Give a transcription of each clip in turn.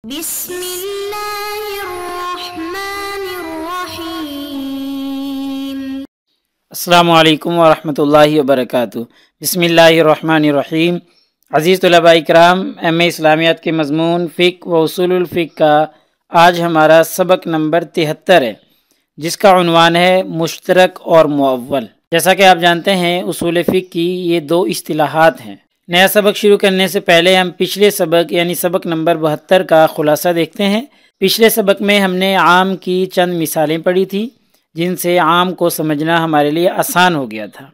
بسم اللہ الرحمن الرحیم۔ السلام علیکم ورحمۃ اللہ وبرکاتہ۔ بسم اللہ الرحمن الرحیم۔ عزیز طلباء کرام، ایم اے اسلامیات کے مضمون فقہ و اصول الفقہ کا آج ہمارا سبق نمبر 73 ہے، جس کا عنوان ہے مشترک اور معول۔ جیسا کہ آپ جانتے ہیں اصول فقہ کی یہ دو اصطلاحات ہیں۔ نیا سبق شروع کرنے سے پہلے ہم پچھلے سبق یعنی سبق نمبر 72 کا خلاصہ دیکھتے ہیں۔ پچھلے سبق میں ہم نے عام کی چند مثالیں پڑھی تھی جن سے عام کو سمجھنا ہمارے لیے آسان ہو گیا تھا۔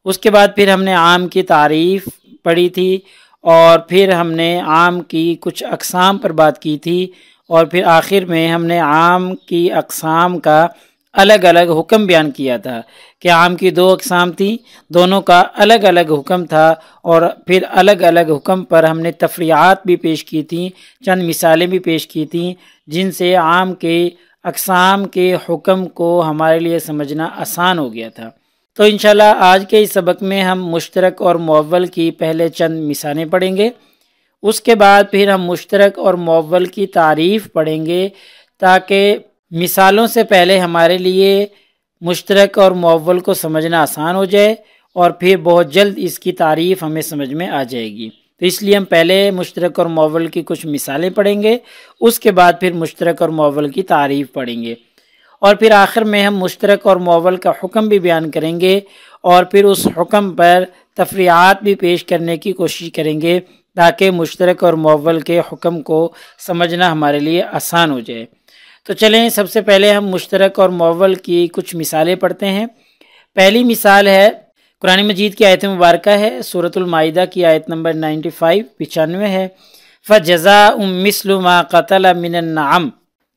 اس کے بعد پھر ہم نے عام کی تعریف پڑھی تھی، اور پھر ہم نے عام کی کچھ اقسام پر بات کی تھی، اور پھر آخر میں ہم نے عام کی اقسام کا الگ الگ حکم بیان کیا تھا کہ عام کی دو اقسام تھیں، دونوں کا الگ الگ حکم تھا، اور پھر الگ الگ حکم پر ہم نے تفریعات بھی پیش کی تھیں، چند مثالیں بھی پیش کی تھیں جن سے عام کے اقسام کے حکم کو ہمارے لیے سمجھنا آسان ہو گیا تھا۔ تو انشاءاللہ آج کے اس سبق میں ہم مشترک اور معول کی پہلے چند مثالیں پڑھیں گے، اس کے بعد پھر ہم مشترک اور معول کی تعریف پڑھیں گے تاکہ مثالوں سے پہلے ہمارے لیے مشترک اور معول کو سمجھنا آسان ہو جائے، اور پھر بہت جلد اس کی تعریف ہمیں سمجھ میں آ جائے گی۔ تو اس لیے ہم پہلے مشترک اور معول کی کچھ مثالیں پڑھیں گے، اس کے بعد پھر مشترک اور معول کی تعریف پڑھیں گے، اور پھر آخر میں ہم مشترک اور معول کا حکم بھی بیان کریں گے، اور پھر اس حکم پر تفریعات بھی پیش کرنے کی کوشش کریں گے تاکہ مشترک اور معول کے حکم کو سمجھنا ہمارے لیے آسان ہو جائے۔ تو چلیں سب سے پہلے ہم مشترک اور معول کی کچھ مثالیں پڑھتے ہیں۔ پہلی مثال ہے قرآن مجید کی آیت مبارکہ ہے، سورۃ المائدہ کی آیت نمبر 95 ہے، فَجَزَاءٌ مِثْلُ مَا قَتَلَ مِنَ النَّعَمِ،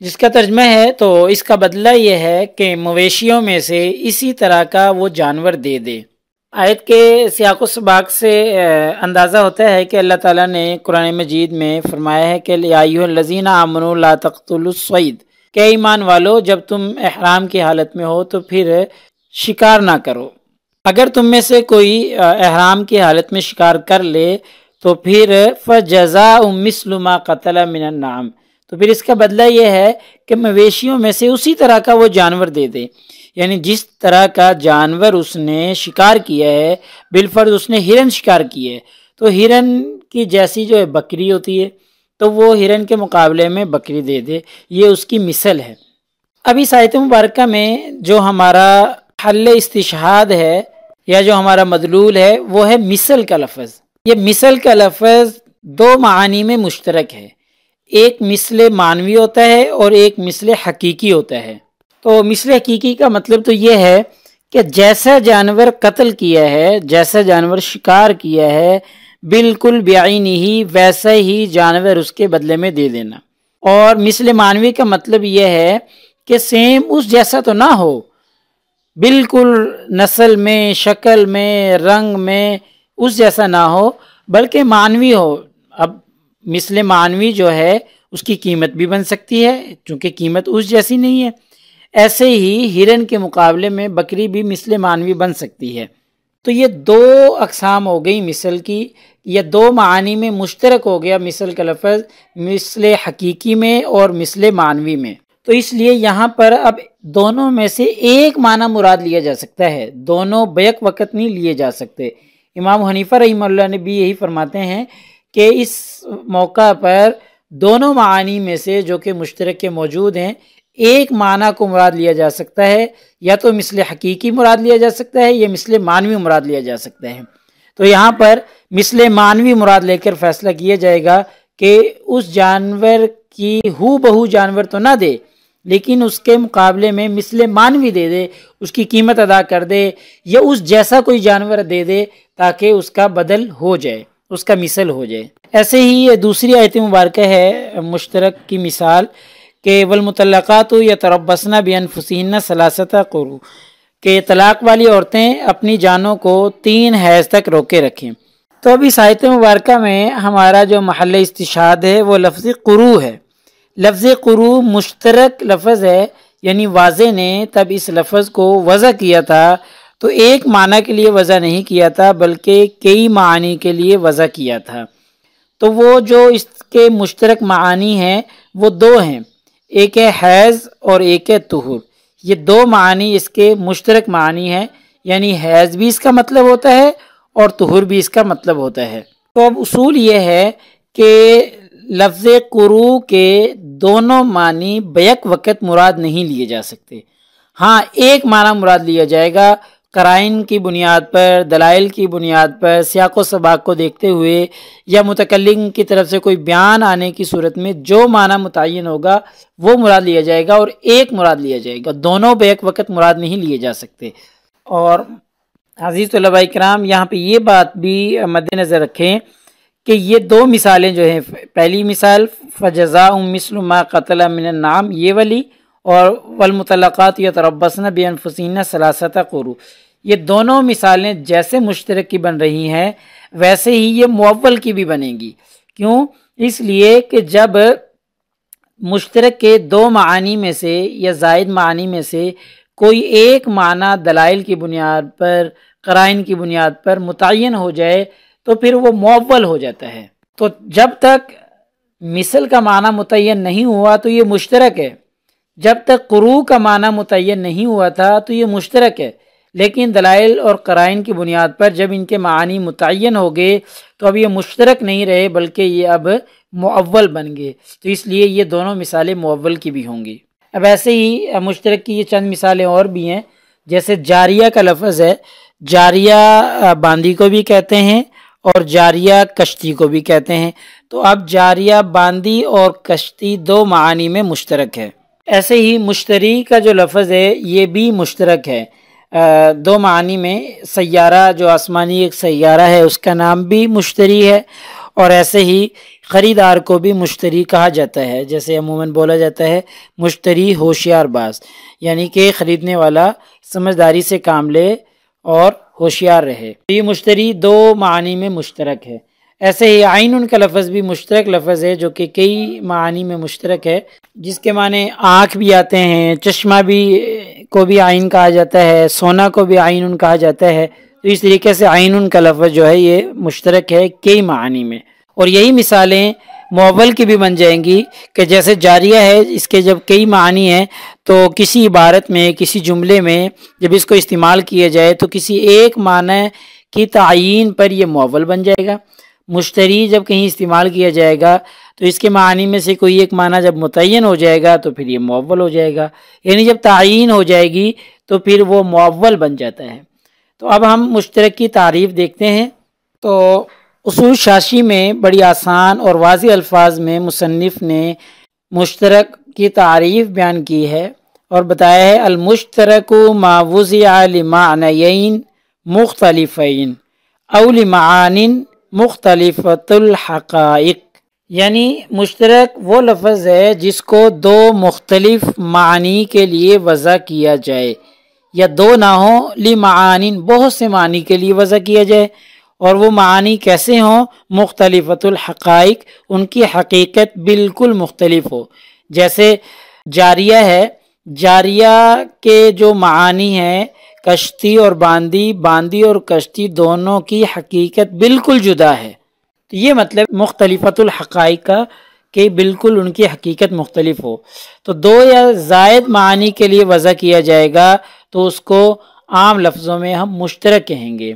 جس کا ترجمہ ہے تو اس کا بدلہ یہ ہے کہ مویشیوں میں سے اسی طرح کا وہ جانور دے دے۔ آیت کے سیاق و سباق سے اندازہ ہوتا ہے کہ اللہ تعالیٰ نے قرآن مجید میں فرمایا ہے کہ یا ایھا الذین آمنوا لا تقتلوا الصید، کہ ایمان والو جب تم احرام کی حالت میں ہو تو پھر شکار نہ کرو۔ اگر تم میں سے کوئی احرام کی حالت میں شکار کر لے تو پھر فَجَزَاءٌ مِثْلُ مَا قَتَلَ مِنَ النَّعَمِ، تو پھر اس کا بدلہ یہ ہے کہ مویشیوں میں سے اسی طرح کا وہ جانور دے دے، یعنی جس طرح کا جانور اس نے شکار کیا ہے، بالفرض اس نے ہرن شکار کیا ہے تو ہرن کی جیسی جو ہے بکری ہوتی ہے تو وہ ہرن کے مقابلے میں بکری دے دے، یہ اس کی مثل ہے۔ اب اس آیت مبارکہ میں جو ہمارا حل استشہاد ہے یا جو ہمارا مدلول ہے وہ ہے مثل کا لفظ۔ یہ مثل کا لفظ دو معانی میں مشترک ہے، ایک مثل معنوی ہوتا ہے اور ایک مثل حقیقی ہوتا ہے۔ تو مثل حقیقی کا مطلب تو یہ ہے کہ جیسا جانور قتل کیا ہے، جیسا جانور شکار کیا ہے، بالکل بعینہ ہی ویسا ہی جانور اس کے بدلے میں دے دینا۔ اور مثل معنوی کا مطلب یہ ہے کہ سیم اس جیسا تو نہ ہو، بالکل نسل میں، شکل میں، رنگ میں اس جیسا نہ ہو، بلکہ معنوی ہو۔ اب مثل معنوی جو ہے اس کی قیمت بھی بن سکتی ہے چونکہ قیمت اس جیسی نہیں ہے، ایسے ہی ہرن کے مقابلے میں بکری بھی مثل معنوی بن سکتی ہے۔ تو یہ دو اقسام ہو گئی مثل کی، یہ دو معانی میں مشترک ہو گیا مثل کا لفظ، مثل حقیقی میں اور مثل معنوی میں۔ تو اس لیے یہاں پر اب دونوں میں سے ایک معنی مراد لیا جا سکتا ہے، دونوں بیک وقت نہیں لیے جا سکتے۔ امام حنیفہ رحمہ اللہ نے بھی یہی فرماتے ہیں کہ اس موقع پر دونوں معانی میں سے جو کہ مشترک کے موجود ہیں، ایک معنی کو مراد لیا جا سکتا ہے، یا تو مثل حقیقی مراد لیا جا سکتا ہے یا مثل معنوی مراد لیا جا سکتا ہے۔ تو یہاں پر مثل معنوی مراد لے کر فیصلہ کیا جائے گا کہ اس جانور کی ہو بہو جانور تو نہ دے، لیکن اس کے مقابلے میں مثل معنوی دے دے، اس کی قیمت ادا کر دے، یا اس جیسا کوئی جانور دے دے تاکہ اس کا بدل ہو جائے، اس کا مثل ہو جائے۔ ایسے ہی یہ دوسری آیت مبارکہ ہے مشترک کی مثال کہ والمطلقات یتربصن بانفسہن ثلاثۃ قروء، کہ طلاق والی عورتیں اپنی جانوں کو 3 حیض تک روکے رکھیں۔ تو اب اس آیت مبارکہ میں ہمارا جو محل استشہاد ہے وہ لفظ قروء ہے۔ لفظ قروء مشترک لفظ ہے، یعنی واضح نے تب اس لفظ کو وضع کیا تھا تو ایک معنی کے لیے وضع نہیں کیا تھا بلکہ کئی معنی کے لیے وضع کیا تھا۔ تو وہ جو اس کے مشترک معانی ہیں وہ دو ہیں، ایک ہے حیض اور ایک ہے طہور۔ یہ دو معانی اس کے مشترک معانی ہیں، یعنی حیض بھی اس کا مطلب ہوتا ہے اور طہور بھی اس کا مطلب ہوتا ہے۔ تو اب اصول یہ ہے کہ لفظ قروء کے دونوں معنی بیک وقت مراد نہیں لیے جا سکتے۔ ہاں ایک معنی مراد لیا جائے گا، قرائن کی بنیاد پر، دلائل کی بنیاد پر، سیاق و سباق کو دیکھتے ہوئے، یا متکلم کی طرف سے کوئی بیان آنے کی صورت میں جو معنی متعین ہوگا وہ مراد لیا جائے گا اور ایک مراد لیا جائے گا، دونوں بیک وقت مراد نہیں لیے جا سکتے۔ اور عزیز طلباء کرام یہاں پہ یہ بات بھی مد نظر رکھیں کہ یہ دو مثالیں جو ہیں، پہلی مثال فجزاء مثل ما قتل من النعام یہ والی، اور والمطلقات یتربصن بانفسہن ثلاثۃ قروء، یہ دونوں مثالیں جیسے مشترک کی بن رہی ہیں ویسے ہی یہ معول کی بھی بنے گی۔ کیوں؟ اس لیے کہ جب مشترک کے دو معانی میں سے یا زائد معانی میں سے کوئی ایک معنی دلائل کی بنیاد پر، قرائن کی بنیاد پر متعین ہو جائے تو پھر وہ معول ہو جاتا ہے۔ تو جب تک مثل کا معنی متعین نہیں ہوا تو یہ مشترک ہے، جب تک قروء کا معنی متعین نہیں ہوا تھا تو یہ مشترک ہے، لیکن دلائل اور قرائن کی بنیاد پر جب ان کے معانی متعین ہو گئے تو اب یہ مشترک نہیں رہے بلکہ یہ اب معول بن گئے، تو اس لیے یہ دونوں مثالیں معول کی بھی ہوں گی۔ اب ایسے ہی مشترک کی یہ چند مثالیں اور بھی ہیں، جیسے جاریہ کا لفظ ہے، جاریہ باندی کو بھی کہتے ہیں اور جاریہ کشتی کو بھی کہتے ہیں، تو اب جاریہ باندی اور کشتی دو معانی میں مشترک ہے۔ ایسے ہی مشتری کا جو لفظ ہے یہ بھی مشترک ہے دو معنی میں، سیارہ جو آسمانی ایک سیارہ ہے اس کا نام بھی مشتری ہے، اور ایسے ہی خریدار کو بھی مشتری کہا جاتا ہے، جیسے عموماً بولا جاتا ہے مشتری ہوشیار باز، یعنی کہ خریدنے والا سمجھداری سے کام لے اور ہوشیار رہے۔ یہ مشتری دو معنی میں مشترک ہے۔ ایسے ہی عین کا لفظ بھی مشترک لفظ ہے جو کہ کئی معانی میں مشترک ہے، جس کے معنی آنکھ بھی آتے ہیں، چشمہ بھی کو بھی عین کہا جاتا ہے، سونا کو بھی عین کہا جاتا ہے، تو اس طریقے سے عین کا لفظ جو ہے یہ مشترک ہے کئی معانی میں۔ اور یہی مثالیں معول کی بھی بن جائیں گی کہ جیسے جاریہ ہے، اس کے جب کئی معنی ہیں تو کسی عبارت میں، کسی جملے میں جب اس کو استعمال کیا جائے تو کسی ایک معنی کی تعیین پر یہ معول بن جائے گا۔ مشتری جب کہیں استعمال کیا جائے گا تو اس کے معنی میں سے کوئی ایک معنی جب متعین ہو جائے گا تو پھر یہ معول ہو جائے گا، یعنی جب تعیین ہو جائے گی تو پھر وہ معول بن جاتا ہے۔ تو اب ہم مشترک کی تعریف دیکھتے ہیں۔ تو اصول شاشی میں بڑی آسان اور واضح الفاظ میں مصنف نے مشترک کی تعریف بیان کی ہے اور بتایا ہے المشترک ما وضع لمعنیین مختلفین او لمعان مختلفۃ الحقائق، یعنی مشترک وہ لفظ ہے جس کو دو مختلف معنی کے لیے وضع کیا جائے، یا دو نہ ہوں لمعان بہت سے معنی کے لیے وضع کیا جائے، اور وہ معانی کیسے ہوں؟ مختلفۃ الحقائق، ان کی حقیقت بالکل مختلف ہو۔ جیسے جاریہ ہے، جاریہ کے جو معانی ہیں کشتی اور باندی، باندی اور کشتی دونوں کی حقیقت بالکل جدا ہے، تو یہ مطلب مختلفۃ الحقائق کا کہ بالکل ان کی حقیقت مختلف ہو۔ تو دو یا زائد معانی کے لیے وضع کیا جائے گا تو اس کو عام لفظوں میں ہم مشترک کہیں گے،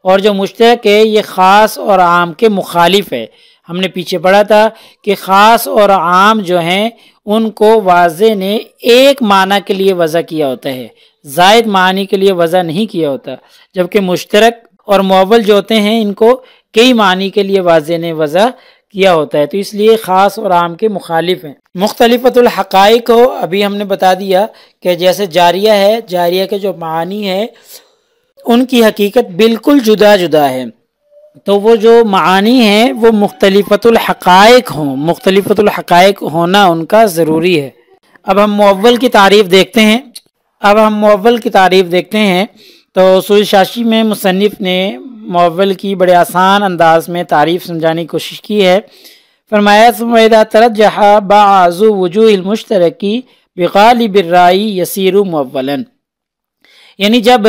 اور جو مشترک ہے یہ خاص اور عام کے مخالف ہے۔ ہم نے پیچھے پڑھا تھا کہ خاص اور عام جو ہیں ان کو واضح نے ایک معنی کے لیے وضع کیا ہوتا ہے، زائد معنی کے لیے وضع نہیں کیا ہوتا، جبکہ مشترک اور معول جو ہوتے ہیں ان کو کئی معنی کے لیے واضح نے وضع کیا ہوتا ہے، تو اس لیے خاص اور عام کے مخالف ہیں۔ مختلفۃ الحقائق کو ابھی ہم نے بتا دیا کہ جیسے جاریہ ہے، جاریہ کے جو معانی ہے ان کی حقیقت بالکل جدا جدا ہے، تو وہ جو معانی ہیں وہ مختلفۃ الحقائق ہوں، مختلفۃ الحقائق ہونا ان کا ضروری ہے۔ اب ہم معول کی تعریف دیکھتے ہیں۔ تو اصول شاشی میں مصنف نے معول کی بڑے آسان انداز میں تعریف سمجھانے کی کوشش کی ہے۔ فرمایا فَإِذَا تَرَجَّحَ بَعْضُ وُجُوهِ الْمُشْتَرَكِ بِغَالِبِ الرَّأْيِ يَصِيرُ مُعَوَّلًا، یعنی جب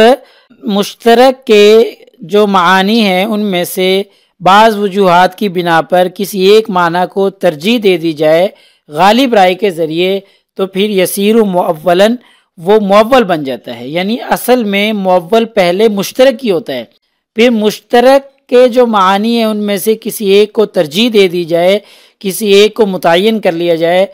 مشترک کے جو معانی ہیں ان میں سے بعض وجوہات کی بنا پر کسی ایک معنی کو ترجیح دے دی جائے غالب رائے کے ذریعے تو پھر یسیر معولاً وہ معول بن جاتا ہے۔ یعنی اصل میں معول پہلے مشترک ہی ہوتا ہے، پھر مشترک کے جو معانی ہیں ان میں سے کسی ایک کو ترجیح دے دی جائے، کسی ایک کو متعین کر لیا جائے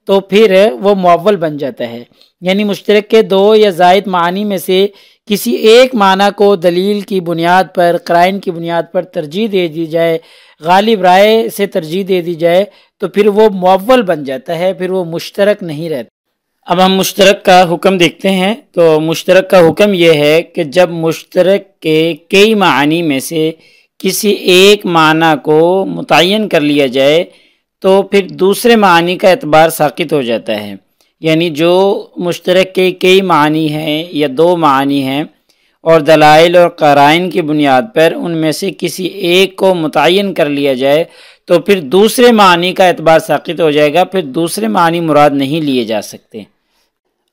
تو پھر وہ معول بن جاتا ہے۔ یعنی مشترک کے دو یا زائد معانی میں سے کسی ایک معنی کو دلیل کی بنیاد پر، قرائن کی بنیاد پر ترجیح دے دی جائے، غالب رائے سے ترجیح دے دی جائے تو پھر وہ معول بن جاتا ہے، پھر وہ مشترک نہیں رہتا۔ اب ہم مشترک کا حکم دیکھتے ہیں۔ تو مشترک کا حکم یہ ہے کہ جب مشترک کے کئی معانی میں سے کسی ایک معنی کو متعین کر لیا جائے تو پھر دوسرے معنی کا اعتبار ساقط ہو جاتا ہے۔ یعنی جو مشترک کے کئی معنی ہیں یا دو معنی ہیں اور دلائل اور قرائن کی بنیاد پر ان میں سے کسی ایک کو متعین کر لیا جائے تو پھر دوسرے معنی کا اعتبار ساقط ہو جائے گا، پھر دوسرے معنی مراد نہیں لیے جا سکتے۔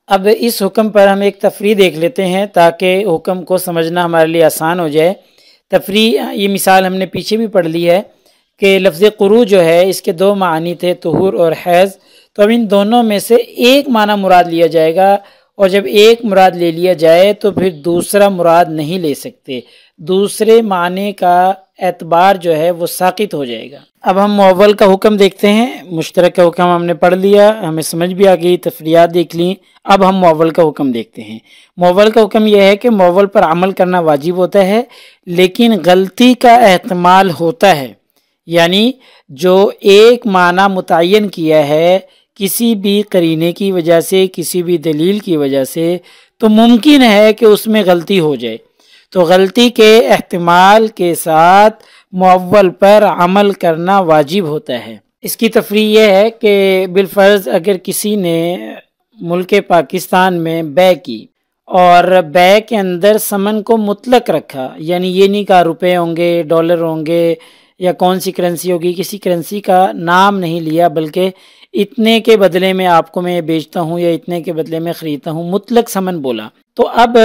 اب اس حکم پر ہم ایک تفریح دیکھ لیتے ہیں تاکہ حکم کو سمجھنا ہمارے لیے آسان ہو جائے۔ تفریح، یہ مثال ہم نے پیچھے بھی پڑھ لی ہے کہ لفظ قرو جو ہے اس کے دو معنی تھے، طہور اور حیض، تو اب ان دونوں میں سے ایک معنی مراد لیا جائے گا، اور جب ایک مراد لے لیا جائے تو پھر دوسرا مراد نہیں لے سکتے، دوسرے معنی کا اعتبار جو ہے وہ ساقط ہو جائے گا۔ اب ہم معول کا حکم دیکھتے ہیں۔ مشترک کا حکم ہم نے پڑھ لیا، ہمیں سمجھ بھی آ گئی، تفریحات دیکھ لیں۔ اب ہم معول کا حکم دیکھتے ہیں۔ معول کا حکم یہ ہے کہ معول پر عمل کرنا واجب ہوتا ہے لیکن غلطی کا احتمال ہوتا ہے۔ یعنی جو ایک معنی متعین کیا ہے کسی بھی قرینے کی وجہ سے، کسی بھی دلیل کی وجہ سے، تو ممکن ہے کہ اس میں غلطی ہو جائے، تو غلطی کے احتمال کے ساتھ معول پر عمل کرنا واجب ہوتا ہے۔ اس کی تفریح یہ ہے کہ بالفرض اگر کسی نے ملک پاکستان میں بے کی اور بے کے اندر ثمن کو مطلق رکھا، یعنی یہ نہیں کہا روپے ہوں گے، ڈالر ہوں گے یا کون سی کرنسی ہوگی، کسی کرنسی کا نام نہیں لیا بلکہ اتنے کے بدلے میں آپ کو میں بیچتا ہوں یا اتنے کے بدلے میں خریدتا ہوں، مطلق ثمن بولا۔ تو اب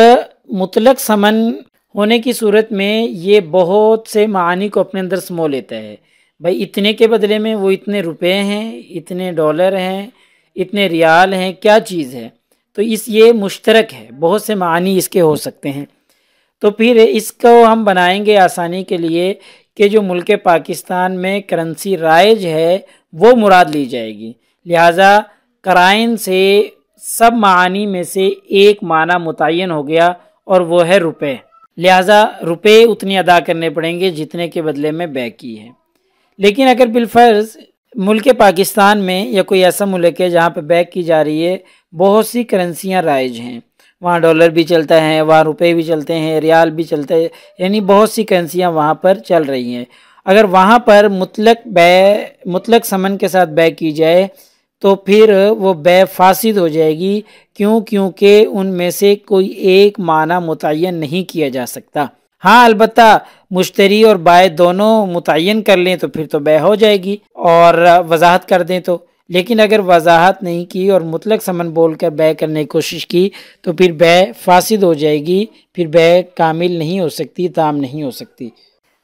مطلق ثمن ہونے کی صورت میں یہ بہت سے معانی کو اپنے اندر سمو لیتا ہے۔ بھائی اتنے کے بدلے میں وہ اتنے روپے ہیں، اتنے ڈالر ہیں، اتنے ریال ہیں، کیا چیز ہے؟ تو یہ مشترک ہے، بہت سے معانی اس کے ہو سکتے ہیں۔ تو پھر اس کو ہم بنائیں گے آسانی کے لیے کہ جو ملک پاکستان میں کرنسی رائج ہے وہ مراد لی جائے گی، لہٰذا قرائن سے سب معانی میں سے ایک معنی متعین ہو گیا اور وہ ہے روپے، لہٰذا روپے اتنی ادا کرنے پڑیں گے جتنے کے بدلے میں بے کی ہے۔ لیکن اگر بالفرض ملک پاکستان میں یا کوئی ایسا ملک ہے جہاں پہ بے کی جا رہی ہے، بہت سی کرنسیاں رائج ہیں، وہاں ڈالر بھی چلتا ہے، وہاں روپے بھی چلتے ہیں، ریال بھی چلتا ہے، یعنی بہت سی کرنسیاں وہاں پر چل رہی ہیں۔ اگر وہاں پر مطلق ثمن کے ساتھ بے کی جائے تو پھر وہ بے فاسد ہو جائے گی، کیونکہ ان میں سے کوئی ایک معنی متعین نہیں کیا جا سکتا۔ ہاں البتہ مشتری اور بائع دونوں متعین کر لیں تو پھر تو بے ہو جائے گی اور وضاحت کر دیں تو، لیکن اگر وضاحت نہیں کی اور مطلق ثمن بول کر بے کرنے کی کوشش کی تو پھر بے فاسد ہو جائے گی، پھر بے کامل نہیں ہو سکتی، تام نہیں ہو سکتی۔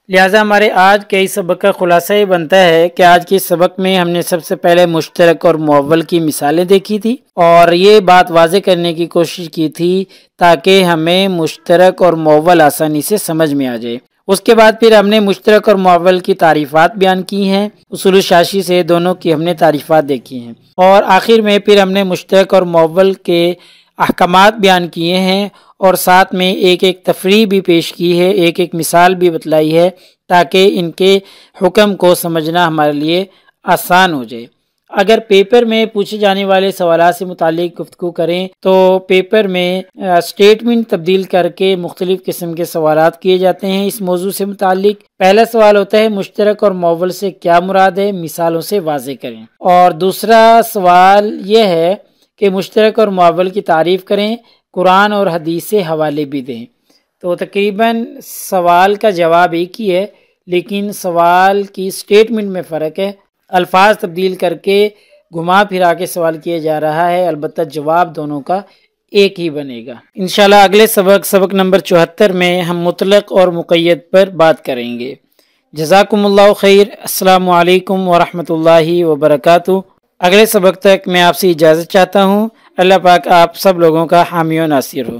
لہٰذا ہمارے آج کے اس سبق کا خلاصہ یہ بنتا ہے کہ آج کے سبق میں ہم نے سب سے پہلے مشترک اور معول کی مثالیں دیکھی تھی اور یہ بات واضح کرنے کی کوشش کی تھی تاکہ ہمیں مشترک اور معول آسانی سے سمجھ میں آ جائے۔ اس کے بعد پھر ہم نے مشترک اور معول کی تعریفات بیان کی ہیں، اصول شاشی سے دونوں کی ہم نے تعریفات دیکھی ہیں، اور آخر میں پھر ہم نے مشترک اور معول کے احکامات بیان کیے ہیں اور ساتھ میں ایک ایک تفریح بھی پیش کی ہے، ایک ایک مثال بھی بتلائی ہے تاکہ ان کے حکم کو سمجھنا ہمارے لیے آسان ہو جائے۔ اگر پیپر میں پوچھے جانے والے سوالات سے متعلق گفتگو کریں تو پیپر میں اسٹیٹمنٹ تبدیل کر کے مختلف قسم کے سوالات کیے جاتے ہیں اس موضوع سے متعلق۔ پہلا سوال ہوتا ہے مشترک اور معول سے کیا مراد ہے، مثالوں سے واضح کریں، اور دوسرا سوال یہ ہے کہ مشترک اور معول کی تعریف کریں، قرآن اور حدیث سے حوالے بھی دیں۔ تو تقریباً سوال کا جواب ایک ہی ہے لیکن سوال کی اسٹیٹمنٹ میں فرق ہے، الفاظ تبدیل کر کے گھما پھرا کے سوال کیا جا رہا ہے، البتہ جواب دونوں کا ایک ہی بنے گا۔ انشاءاللہ اگلے سبق نمبر 74 میں ہم مطلق اور مقید پر بات کریں گے۔ جزاکم اللہ خیر۔ السلام علیکم ورحمۃ اللہ وبرکاتہ۔ اگلے سبق تک میں آپ سے اجازت چاہتا ہوں۔ اللہ پاک آپ سب لوگوں کا حامی و ناصر ہو۔